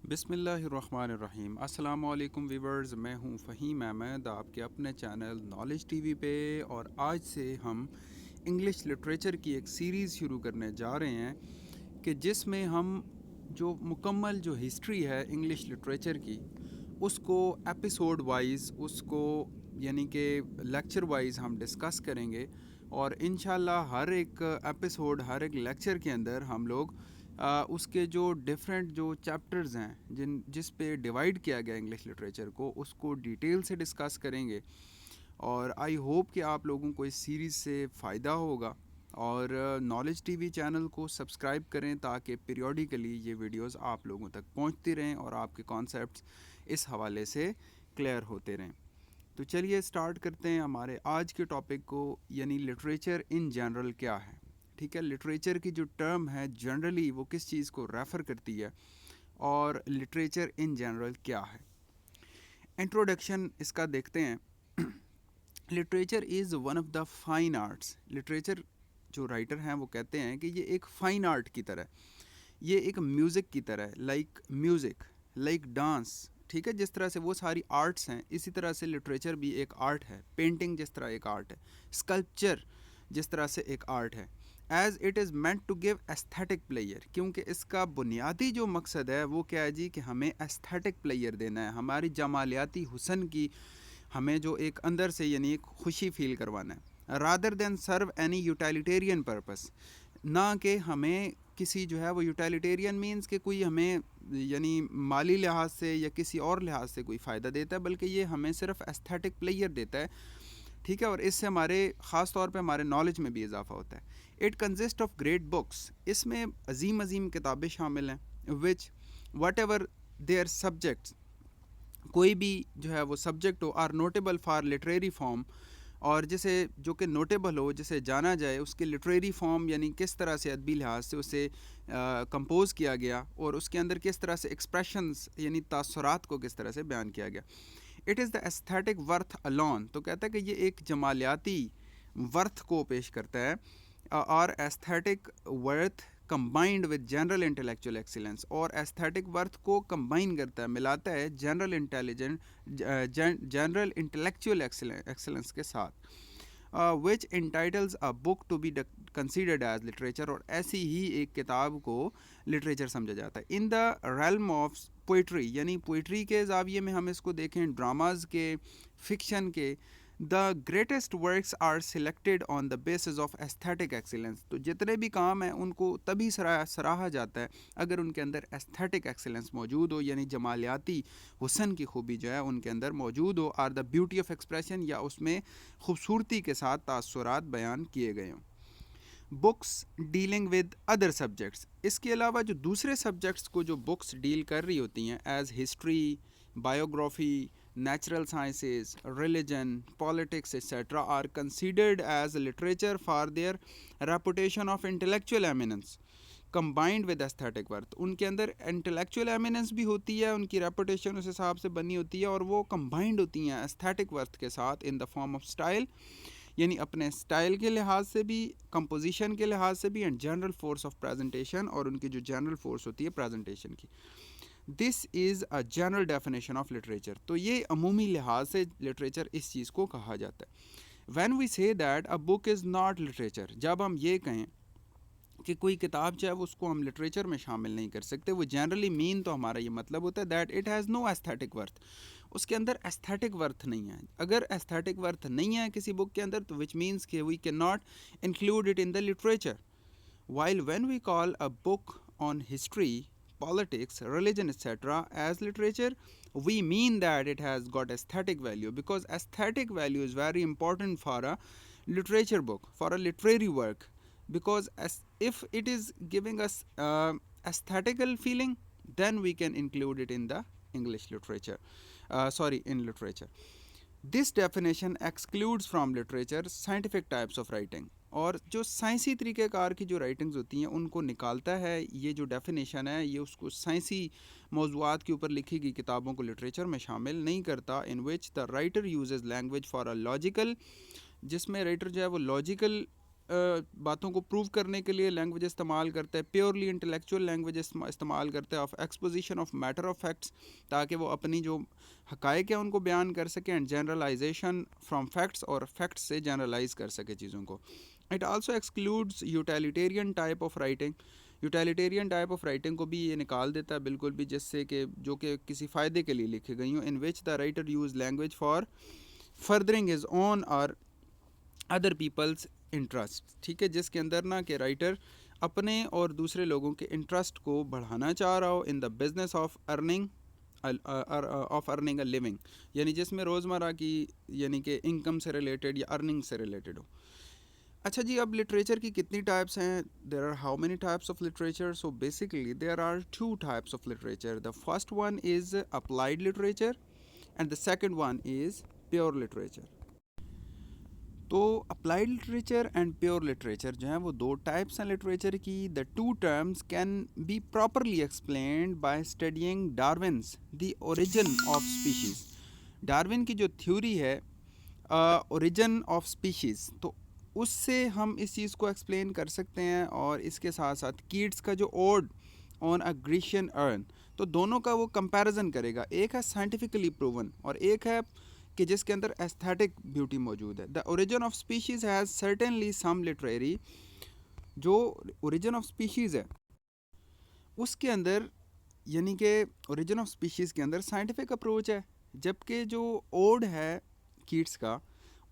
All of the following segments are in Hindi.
बिस्मिल्लाहिर्रहमानिर्रहीम। अस्सलामु अलैकुम वीवर्स, मैं हूं फ़हीम अहमद आपके अपने चैनल नॉलेज टीवी पे। और आज से हम इंग्लिश लिटरेचर की एक सीरीज़ शुरू करने जा रहे हैं कि जिसमें हम जो मुकम्मल जो हिस्ट्री है इंग्लिश लिटरेचर की उसको एपिसोड वाइज उसको यानी कि लेक्चर वाइज हम डिस्कस करेंगे। और इंशाल्लाह हर एक एपिसोड हर एक लेक्चर के अंदर हम लोग उसके जो डिफरेंट जो चैप्टर्स हैं जिस पे डिवाइड किया गया इंग्लिश लिटरेचर को उसको डिटेल से डिस्कस करेंगे। और आई होप कि आप लोगों को इस सीरीज़ से फ़ायदा होगा। और नॉलेज टीवी चैनल को सब्सक्राइब करें ताकि पीरियोडिकली ये वीडियोस आप लोगों तक पहुंचती रहें और आपके कॉन्सेप्ट्स इस हवाले से क्लियर होते रहें। तो चलिए स्टार्ट करते हैं हमारे आज के टॉपिक को, यानी लिटरेचर इन जनरल क्या है। ठीक है, लिटरेचर की जो टर्म है जनरली वो किस चीज़ को रेफ़र करती है और लिटरेचर इन जनरल क्या है। इंट्रोडक्शन इसका देखते हैं। Literature is one of the fine arts. Literature जो राइटर हैं वो कहते हैं कि ये एक फ़ाइन आर्ट की तरह, ये एक म्यूज़िक की तरह, लाइक म्यूज़िक, लाइक डांस। ठीक है, जिस तरह से वो सारी आर्ट्स हैं इसी तरह से लिटरेचर भी एक आर्ट है। पेंटिंग जिस तरह एक आर्ट है, स्कल्पचर जिस तरह से एक आर्ट है। As it is meant to give aesthetic player, क्योंकि इसका बुनियादी जो मकसद है वो क्या है जी, कि हमें एस्थेटिक प्लेयर देना है, हमारी जमालियाती हुसन की हमें जो एक अंदर से यानी एक खुशी फील करवाना है। Rather than serve any utilitarian purpose, ना कि हमें किसी जो है वो यूटिलिटेरियन मींस कि कोई हमें यानी माली लिहाज से या किसी और लिहाज से कोई फ़ायदा देता है, बल्कि ये हमें सिर्फ एस्थेटिक प्लेयर देता है। ठीक है, और इससे हमारे ख़ास तौर पे हमारे नॉलेज में भी इजाफा होता है। It consist of great books, इसमें अजीम अजीम किताबें शामिल हैं। Which whatever their subjects, कोई भी जो है वो सब्जेक्ट हो, are notable for literary form, और जिसे जो कि नोटेबल हो, जिसे जाना जाए उसके लिटरेरी फॉर्म, यानी किस तरह से अदबी लिहाज से उसे कंपोज़ किया गया और उसके अंदर किस तरह से एक्सप्रेशंस यानी तासुरात को किस तरह से बयान किया गया। It is the aesthetic worth alone, तो कहता है कि ये एक जमालियाती वर्थ को पेश करता है। और aesthetic worth combined with general intellectual excellence, और एस्थेटिक वर्थ को कंबाइन करता है, मिलाता है जनरल जनरल इंटेलेक्चुअल एक्सीलेंस के साथ। Which entitles a book to be considered as literature, और ऐसी ही एक किताब को लिटरेचर समझा जाता है। In the realm of poetry, यानी पोइट्री के जाविये में हम इसको देखें, ड्रामाज के, फिक्शन के, the greatest works are selected on the basis of aesthetic excellence, तो जितने भी काम हैं उनको तभी सराहा जाता है अगर उनके अंदर एस्थेटिक एक्सीलेंस मौजूद हो, यानी जमालियाती हुसन की खूबी जो है उनके अंदर मौजूद हो, are the beauty of expression, या उसमें खूबसूरती के साथ तासुरात बयान किए गए हों। Books dealing with other subjects, इसके अलावा जो दूसरे सब्जेक्ट्स को जो बुक्स डील कर रही होती हैं, as history, biography, natural sciences, religion, politics, etc., are considered as literature for their reputation of intellectual eminence combined with aesthetic worth। उनके अंदर intellectual eminence भी होती है, उनकी reputation उस हिसाब से बनी होती है, और वो combined होती हैं aesthetic worth के साथ in the form of style, यानी अपने स्टाइल के लिहाज से भी, कंपोजिशन के लिहाज से भी, and general force of presentation, और उनकी जो जनरल फोर्स होती है प्रेजेंटेशन की। This is a general definition of literature, तो ये अमूमी लिहाज से लिटरेचर इस चीज़ को कहा जाता है। When we say that a book is not literature, जब हम ये कहें कि कोई किताब चाहे उसको हम लिटरेचर में शामिल नहीं कर सकते, वो जनरली मीन तो हमारा ये मतलब होता है that it has no aesthetic worth, उसके अंदर एस्थेटिक वर्थ नहीं है। अगर एस्थेटिक वर्थ नहीं है किसी बुक के अंदर, तो विच मीन्स कि we cannot include it in the literature. While when we call a book on history, politics, religion, etc. as literature, we mean that it has got aesthetic value, because aesthetic value is very important for a literature book, for a literary work, because if it is giving us aesthetical feeling, then we can include it in the English literature, in literature. This definition excludes from literature scientific types of writing, और जो साइंसी तरीक़ेकार की जो राइटिंग्स होती हैं उनको निकालता है। ये जो डेफिनेशन है ये उसको साइंसी मौज़ूआत के ऊपर लिखी गई किताबों को लिटरेचर में शामिल नहीं करता। In which the writer uses language for a logical, जिसमें राइटर जो है वो लॉजिकल बातों को प्रूव करने के लिए लैंग्वेज इस्तेमाल करता है, प्योरली इंटेलेक्चुअल लैंग्वेज इस्तेमाल करता है, of exposition of matter of facts, ताकि वो अपनी जो हकायक है उनको बयान कर सके, एंड जनरलाइजेशन फ्रॉम फैक्ट्स, और फैक्ट्स से जनरलाइज कर सके चीज़ों को. It also excludes utilitarian type of writing. Utilitarian type of writing को भी ये निकाल देता है बिल्कुल भी, जिससे कि जो कि किसी फ़ायदे के लिए लिखी गई हो, in which the writer use language for furthering his own और अदर पीपल्स इंटरेस्ट. ठीक है, जिसके अंदर ना कि राइटर अपने और दूसरे लोगों के इंटरेस्ट को बढ़ाना चाह रहा हो in the business of earning a living, यानी जिसमें रोज़मर्रा की यानी कि इनकम से रिलेटेड या अर्निंग से रिलेटेड हो. अच्छा जी, अब लिटरेचर की कितनी टाइप्स हैं? There are how many types of literature? So basically there are two types of literature. The first one is applied literature and the second one is pure literature. तो applied literature and pure literature जो है वो दो टाइप्स हैं लिटरेचर की. The two terms can be properly explained by studying Darwin's the origin of species. Darwin की जो थ्योरी है ओरिजिन ऑफ स्पीशीज़, तो उससे हम इस चीज़ को एक्सप्लेन कर सकते हैं. और इसके साथ साथ कीट्स का जो odd on a Grecian earn, तो दोनों का वो कंपैरिजन करेगा. एक है साइंटिफिकली प्रूवन और एक है कि जिसके अंदर एस्थेटिक ब्यूटी मौजूद है. The origin of species has certainly some literary. जो ओरिजिन ऑफ स्पीशीज़ है उसके अंदर यानी कि ओरिजिन ऑफ स्पीशीज़ के अंदर साइंटिफिक अप्रोच है, जबकि जो ओड है कीट्स का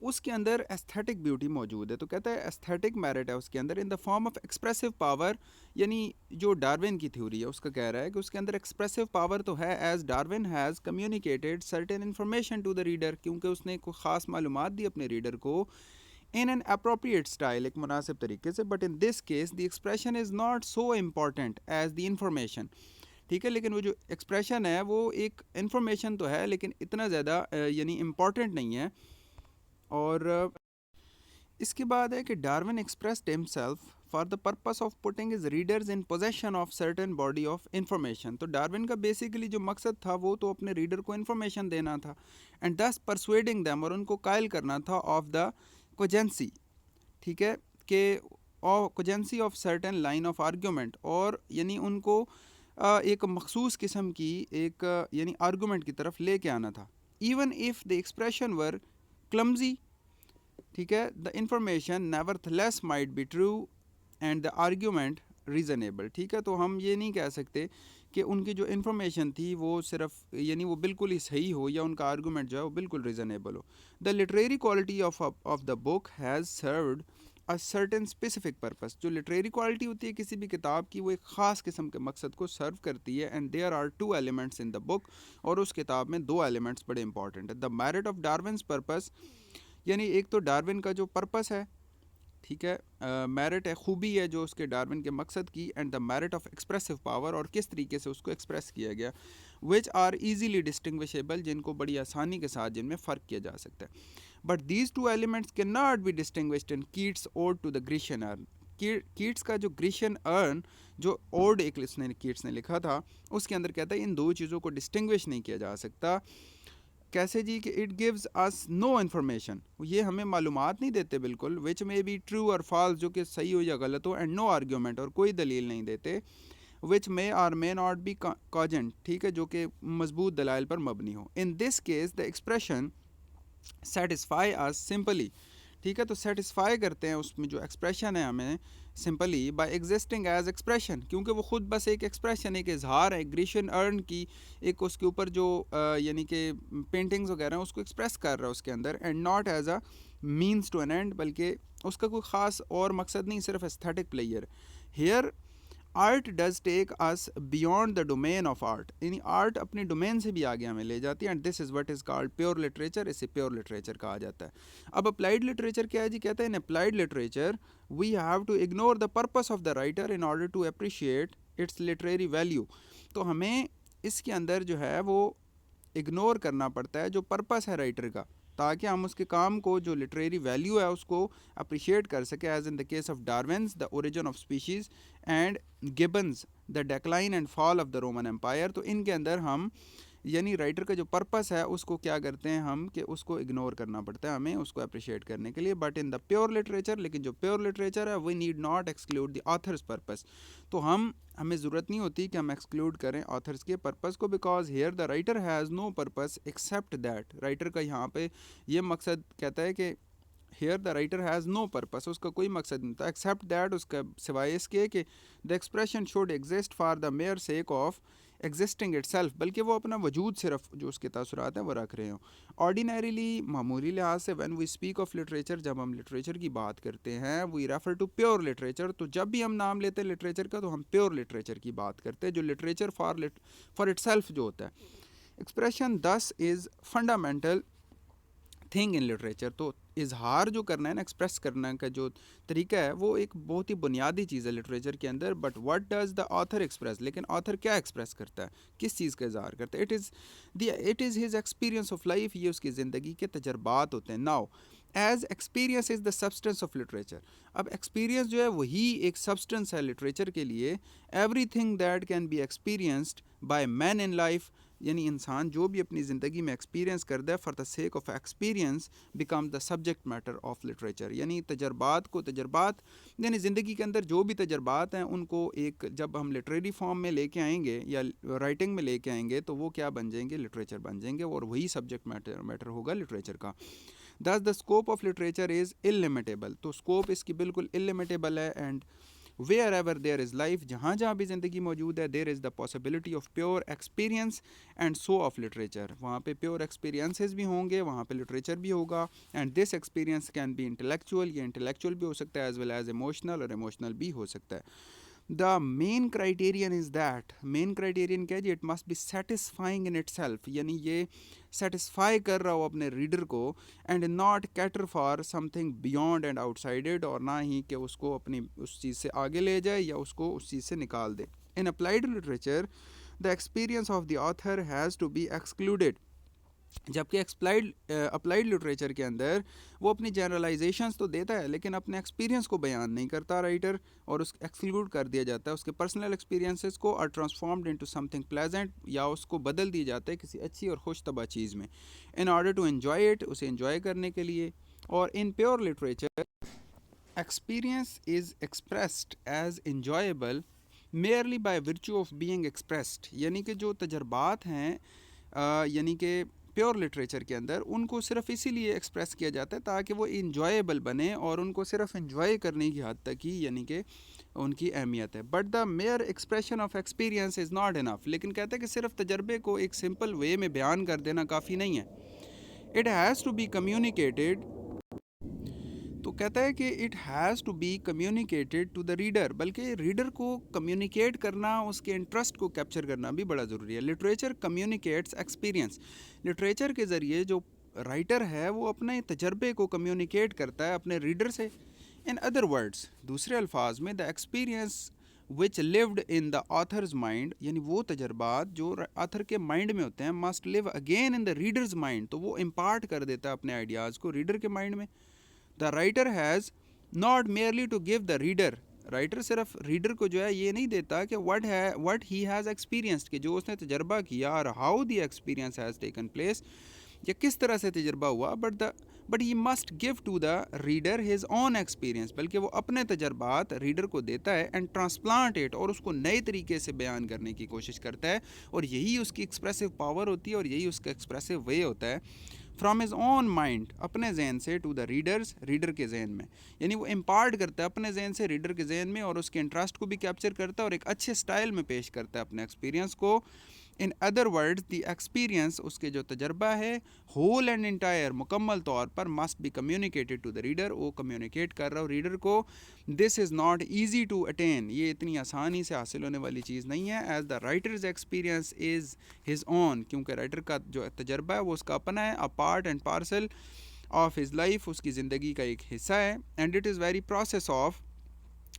उसके अंदर एस्थेटिक ब्यूटी मौजूद है. तो कहता है एस्थेटिक मेरिट है उसके अंदर in the form of expressive power. यानी जो डार्विन की थ्योरी है उसका कह रहा है कि उसके अंदर एक्सप्रेसिव पावर तो है, as Darwin has communicated certain information to the reader, क्योंकि उसने कोई ख़ास मालूमात दी अपने रीडर को इन एन अप्रोप्रिएट स्टाइल, एक मुनासिब तरीके से. But in this case the expression is not so important as the information. ठीक है, लेकिन वो जो एक्सप्रेशन है वो एक इन्फॉर्मेशन तो है लेकिन इतना ज़्यादा यानी इम्पॉर्टेंट नहीं है. और इसके बाद है कि Darwin expressed himself for the purpose of putting his readers in possession of certain body of information. तो डार्विन का बेसिकली जो मकसद था वो तो अपने रीडर को इन्फॉर्मेशन देना था, एंड दस परसुएडिंग दैम, और उनको कायल करना था ऑफ द कोजेंसी. ठीक है, कि cogency of certain line of argument, और यानी उनको एक मखसूस किस्म की एक यानी आर्गूमेंट की तरफ लेके आना था. Even if the expression were clumsy, ठीक है, the information nevertheless might be true and the argument reasonable. ठीक है, तो हम ये नहीं कह सकते कि उनकी जो इन्फॉर्मेशन थी वो सिर्फ यानी वो बिल्कुल ही सही हो या उनका आर्गूमेंट जो है वो बिल्कुल रीज़नेबल हो. The literary quality of the book has served a certain specific purpose. जो लिटरेरी क्वालिटी होती है किसी भी किताब की वो एक ख़ास किस्म के मकसद को सर्व करती है. And there are two elements in the book, और उस किताब में दो एलिमेंट्स बड़े इंपॉर्टेंट है. The merit of Darwin's purpose, यानी एक तो डार्विन का जो पर्पस है, ठीक है, मेरिट है, खूबी है जो उसके डार्विन के मकसद की. And the merit of expressive power, और किस तरीके से उसको एक्सप्रेस किया गया. विच आर ईजीली डिस्टिंग्विशेबल, जिनको बड़ी आसानी के साथ जिनमें फ़र्क किया जा सकता है. But these two elements can not be distinguished in Keats ode to the Grecian urn. Keats का जो ग्रीशियन अर्न जो ओड एक कीट्स ने लिखा था उसके अंदर कहता है इन दो चीज़ों को डिस्टिंग्विश नहीं किया जा सकता. कैसे जी? कि it gives us know information, ये हमें मालूमात नहीं देते बिल्कुल, विच मे बी ट्रू और फॉल्स, जो कि सही हो या गलत हो, एंड नो आर्ग्यूमेंट, और कोई दलील नहीं देते, विच मे आर मे नॉट बी कॉजेंट, ठीक है, जो कि मजबूत दलाइल पर मबनी हो. इन this case the expression satisfy us simply. ठीक है, तो सेटिस्फाई करते हैं उसमें जो एक्सप्रेशन है हमें simply by existing as expression, क्योंकि वो ख़ुद बस एक एक्सप्रेशन, एक इजहार है ग्रीशियन अर्न की, एक उसके ऊपर जो यानी कि पेंटिंग्स वगैरह उसको एक्सप्रेस कर रहा है उसके अंदर, and not as a means to an end, बल्कि उसका कोई ख़ास और मकसद नहीं, सिर्फ aesthetic player. Here art does take us beyond the domain of art, यानी आर्ट अपने डोमेन से भी आगे हमें ले जाती है. And this is what is called pure literature, इसे प्योर लिटरेचर कहा जाता है. अब अप्लाइड लिटरेचर क्या है जी? कहते हैं in applied literature we have to ignore the purpose of the writer in order to appreciate its literary value. तो हमें इसके अंदर जो है वो इग्नोर करना पड़ता है जो पर्पस है राइटर का, ताकि हम उसके काम को जो लिटरेरी वैल्यू है उसको अप्रिशिएट कर सके. As in the case of Darwin's the origin of species and Gibbon's the decline and fall of the Roman empire. तो इनके अंदर हम यानी राइटर का जो पर्पस है उसको क्या करते हैं हम कि उसको इग्नोर करना पड़ता है हमें उसको अप्रिशिएट करने के लिए। But in the pure literature, लेकिन जो प्योर लिटरेचर है we need not exclude the author's purpose. तो हमें ज़रूरत नहीं होती कि हम एक्सक्लूड करें ऑथर्स के पर्पस को, because here the writer has no purpose except that. Writer का यहाँ पे ये मकसद कहता है कि here the writer has no purpose, उसका कोई मकसद नहीं था एक्सेप्ट दैट, उसका सिवाय इसके कि the expression should exist for the mayor sake of existing it self, बल्कि वो अपना वजूद सिर्फ जो उसके तासुरात हैं वो रख रहे हों। ऑर्डिनरीली मामूली लिहाज से when we speak of literature, जब हम लिटरेचर की बात करते हैं we refer to pure literature. तो जब भी हम नाम लेते हैं लिटरेचर का तो हम प्योर लिटरेचर की बात करते हैं, जो लिटरेचर फॉर इट सेल्फ जो होता है। एक्सप्रेशन दस is fundamental thing in literature. तो इजहार जो करना है ना, एक्सप्रेस करना का जो तरीका है वो एक बहुत ही बुनियादी चीज़ है लिटरेचर के अंदर। But what does the author express, लेकिन ऑथर क्या एक्सप्रेस करता है, किस चीज़ का इजहार करता है? It is his experience of life, ये उसकी ज़िंदगी के तजर्बात होते हैं। Now as experience is the substance of literature. अब एक्सपीरियंस जो है वही एक सब्सटेंस है लिटरेचर के लिए। Everything that can be experienced by man in life, यानी इंसान जो भी अपनी ज़िंदगी में एक्सपीरियंस करता है for the sake of experience become the subject matter of literature. यानी तजर्बात यानी ज़िंदगी के अंदर जो भी तजर्बात हैं उनको एक जब हम लिटरेरी फॉर्म में लेके आएंगे या राइटिंग में लेके आएंगे तो वो क्या बन जाएंगे, लिटरेचर बन जाएंगे, और वही सब्जेक्ट मैटर होगा लिटरेचर का। Thus the scope of literature is illimitable. तो स्कोप इसकी बिल्कुल इलिमिटेबल है। And wherever there is life, जहाँ जहाँ भी ज़िंदगी मौजूद है, there is the possibility of pure experience and so of literature. वहाँ पे प्योर एक्सपीरियंसेस भी होंगे, वहाँ पे लिटरेचर भी होगा। And this experience can be intellectual, ये इंटेलेक्चुअल भी हो सकता है एज वेल एज इमोशनल, और इमोशनल भी हो सकता है। The main criterion is that, main criterion क्या है जी, it must be satisfying in itself, यानी ये सेटिस्फाई कर रहा हो अपने रीडर को। And not cater for something beyond and outside it, और ना ही कि उसको अपनी उस चीज़ से आगे ले जाए या उसको उस चीज़ से निकाल दे। In applied literature the experience of the author has to be excluded. जबकि अप्लाइड लिटरेचर के अंदर वो अपनी जनरलाइजेशंस तो देता है लेकिन अपने एक्सपीरियंस को बयान नहीं करता राइटर, और उस एक्सक्लूड कर दिया जाता है उसके पर्सनल एक्सपीरियंसेस को, और ट्रांसफॉर्म्ड इनटू समथिंग प्लेजेंट, या उसको बदल दिया जाता है किसी अच्छी और खुश तबा चीज़ में, in order to enjoy it, उसे एन्जॉय करने के लिए। और in pure literature experience is expressed as enjoyable merely by virtue of being expressed। यानी कि जो तजर्बात हैं यानी कि प्योर लिटरेचर के अंदर उनको सिर्फ इसीलिए एक्सप्रेस किया जाता है ताकि वो इंजॉयबल बने, और उनको सिर्फ इंजॉय करने की हद तक ही यानी कि उनकी अहमियत है। But the mayor expression of experience is not enough. लेकिन कहते हैं कि सिर्फ तजर्बे को एक सिंपल वे में बयान कर देना काफ़ी नहीं है। It has to be communicated, तो कहता है कि it has to be communicated to the reader, बल्कि रीडर को कम्युनिकेट करना, उसके इंटरेस्ट को कैप्चर करना भी बड़ा ज़रूरी है। लिटरेचर कम्युनिकेट्स एक्सपीरियंस, लिटरेचर के ज़रिए जो राइटर है वो अपने तजर्बे को कम्युनिकेट करता है अपने रीडर से। इन अदर वर्ड्स, दूसरे अल्फाज में, the experience which lived in the author's mind, यानी वो तजर्बात जो ऑथर के माइंड में होते हैं, must live again in the readers mind, तो वो इम्पार्ट कर देता है अपने आइडियाज़ को रीडर के माइंड में। The writer has not merely to give the reader, writer सिर्फ रीडर को जो है ये नहीं देता कि व्हाट ही हैज़ एक्सपीरियंस्ड, कि जो उसने तजर्बा किया, और how the experience has taken place, या किस तरह से तजर्बा हुआ, but he must give to the reader his own experience, बल्कि वो अपने तजर्बात रीडर को देता है, एंड ट्रांसप्लांट इट, और उसको नए तरीके से बयान करने की कोशिश करता है, और यही उसकी एक्सप्रेसिव पावर होती है, और यही उसका एक्सप्रेसिव वे होता है। फ्राम हिज ओन माइंड, अपने जहन से, टू द रीडर्स, रीडर के जहन में, यानी वो इम्पार्ट करता है अपने जहन से रीडर के जहन में, और उसके इंटरेस्ट को भी कैप्चर करता है और एक अच्छे स्टाइल में पेश करता है अपने एक्सपीरियंस को। In other words, the experience, उसके जो तजर्बा है, होल एंड इंटायर, मुकम्मल तौर पर, must be communicated to the reader, वो कम्युनिकेट कर रहा हो रीडर को। This is not easy to attain, ये इतनी आसानी से हासिल होने वाली चीज़ नहीं है। As the writer's experience is his own, क्योंकि राइटर का जो तजर्बा है वो उसका अपना है, a part and parcel of his life, उसकी ज़िंदगी का एक हिस्सा है। And it is very process of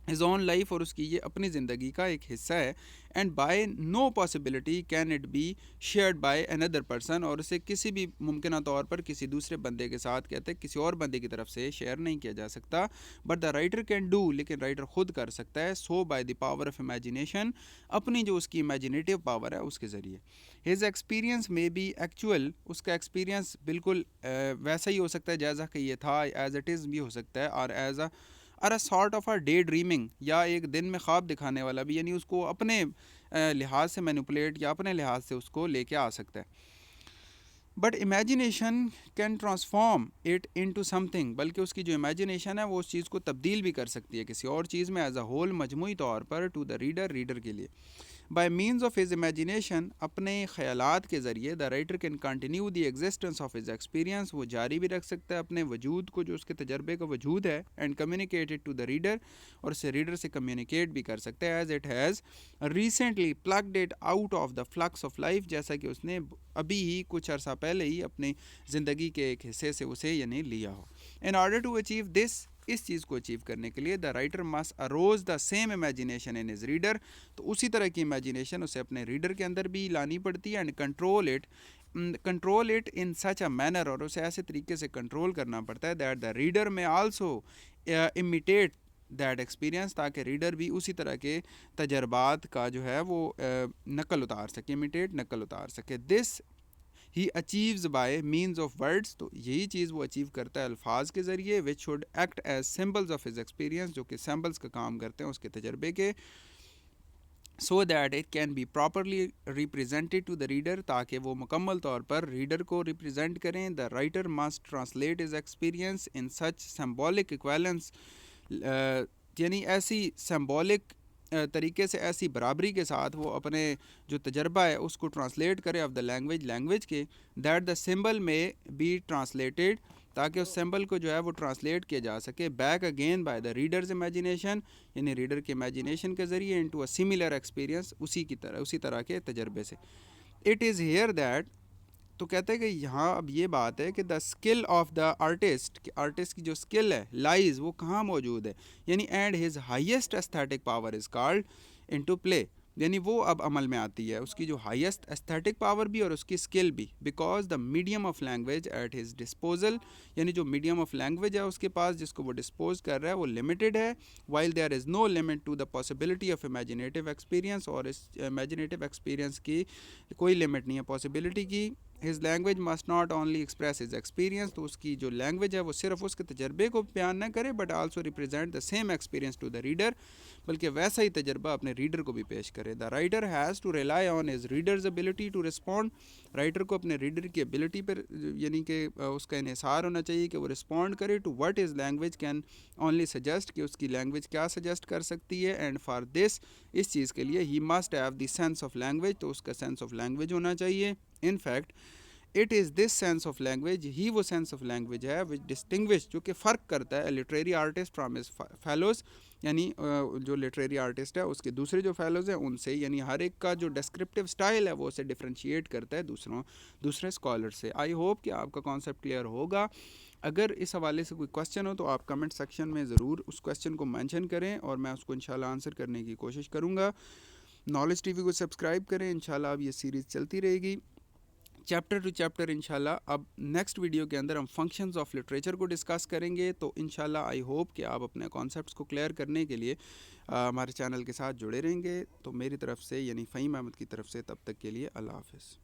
his own life, और उसकी ये अपनी ज़िंदगी का एक हिस्सा है। And by no possibility can it be shared by another person, और उसे किसी भी मुमकिन तौर पर किसी दूसरे बंदे के साथ कहते हैं किसी और बंदे की तरफ से शेयर नहीं किया जा सकता। But the writer can do, लेकिन राइटर खुद कर सकता है। So by the power of imagination, अपनी जो उसकी इमेजिनेटिव पावर है उसके ज़रिए। His experience may be actual, उसका एक्सपीरियंस बिल्कुल वैसा ही हो सकता है जैसा कि ये था, एज इट इज़ भी हो सकता है, और as a sort of a daydreaming, या एक दिन में ख्वाब दिखाने वाला भी, यानी उसको अपने लिहाज से मैनिपुलेट या अपने लिहाज से उसको लेके आ सकता है। But imagination can transform it into something, बल्कि उसकी जो इमेजिनेशन है वो उस चीज़ को तब्दील भी कर सकती है किसी और चीज़ में, एज अ होल, मजमूई तौर पर, टू द रीडर के लिए। Bye means of his imagination, अपने ख़यालात के ज़रिए, the writer can continue the existence of his experience, वो जारी भी रख सकता है अपने वजूद को, जो उसके तजर्बे का वजूद है, and communicate it to the reader, और इसे रीडर से कम्युनिकेट भी कर सकता है, as it has recently plugged it out of the flux of life, जैसा कि उसने अभी ही कुछ अर्सा पहले ही अपनी ज़िंदगी के एक हिस्से से उसे यानी लिया हो। In order to achieve this, इस चीज़ को अचीव करने के लिए, the writer must arouse the same imagination in his reader, तो उसी तरह की इमेजिनेशन उसे अपने रीडर के अंदर भी लानी पड़ती है। And control it in such a manner, और उसे ऐसे तरीके से कंट्रोल करना पड़ता है दैट द रीडर में आल्सो इमिटेट दैट एक्सपीरियंस, ताकि रीडर भी उसी तरह के तजर्बात का जो है वो नकल उतार सके, इमिटेट नकल उतार सके। This he achieves bye means of words, तो यही चीज़ वो अचीव करता है अल्फाज के ज़रिए, which should act as symbols of his experience, जो कि सिम्बल्स का काम करते हैं उसके तजर्बे के, so that it can be properly represented to the reader, ताकि वो मुकम्मल तौर पर रीडर को रिप्रेजेंट करें। The writer must translate his experience in such symbolic equivalence, यानी ऐसी सिम्बॉलिक तरीके से, ऐसी बराबरी के साथ वो अपने जो तजर्बा है उसको ट्रांसलेट करे ऑफ द लैंग्वेज के, दैट द सिंबल में बी ट्रांसलेटेड, ताकि उस सिंबल को जो है वो ट्रांसलेट किया जा सके back again by the readers imagination, यानी रीडर के इमेजिनेशन के ज़रिए, इनटू अ सिमिलर एक्सपीरियंस, उसी तरह के तजर्बे से। इट इज़ हेयर दैट, तो कहते हैं कि यहाँ अब ये बात है कि the skill of the artist, कि आर्टिस्ट की जो स्किल है लाइज, वो कहाँ मौजूद है, यानी and his highest aesthetic power is called into play, यानी वो अब अमल में आती है उसकी जो हाईएस्ट एस्थेटिक पावर भी और उसकी स्किल भी। Because the medium of language at his disposal, यानी जो मीडियम ऑफ लैंग्वेज है उसके पास जिसको वो डिस्पोज कर रहा है वो लिमिटेड है। While there is no limit to the possibility of imaginative experience, और इस इमेजिनेटिव एक्सपीरियंस की कोई लिमिट नहीं है पॉसिबिलिटी की। His language must not only express his experience, तो उसकी जो लैंग्वेज है वो सिर्फ उसके तजर्बे को बयान न करे, but also represent the same experience to the reader, बल्कि वैसा ही तजर्बा अपने रीडर को भी पेश करे। The writer has to rely on his reader's ability to respond, writer को अपने रीडर की एबिलिटी पर यानी कि उसका इन्हिसार होना चाहिए कि वो रिस्पॉन्ड करे to what is language can only suggest, कि उसकी लैंग्वेज क्या सजेस्ट कर सकती है। एंड फॉर दिस, इस चीज़ के लिए, he must have the sense of language, तो उसका सेंस ऑफ लैंग्वेज होना चाहिए। In fact it is this sense of language, ही वो सेंस ऑफ लैंग्वेज है विच डिस्टिंग्विश, जो कि फ़र्क करता है literary artist from his fellows, यानी जो लिटरेरी आर्टिस्ट है उसके दूसरे जो फेलोज़ हैं उनसे, यानी हर एक का जो डिस्क्रिप्टिव स्टाइल है वो उसे डिफ्रेंशिएट करता है दूसरे स्कॉलर से। आई होप कि आपका कॉन्सेप्ट क्लियर होगा। अगर इस हवाले से कोई क्वेश्चन हो तो आप कमेंट सेक्शन में ज़रूर उस क्वेश्चन को मेंशन करें और मैं उसको इंशाल्लाह आंसर करने की कोशिश करूँगा। नॉलेज टीवी को सब्सक्राइब करें, इंशाल्लाह अब ये सीरीज़ चलती रहेगी चैप्टर टू चैप्टर। इंशाल्लाह अब नेक्स्ट वीडियो के अंदर हम फंक्शंस ऑफ लिटरेचर को डिस्कस करेंगे। तो इंशाल्लाह आई होप कि आप अपने कॉन्सेप्ट्स को क्लियर करने के लिए हमारे चैनल के साथ जुड़े रहेंगे। तो मेरी तरफ से यानी फ़हीम अहमद की तरफ से तब तक के लिए अल्लाह हाफ़िज़।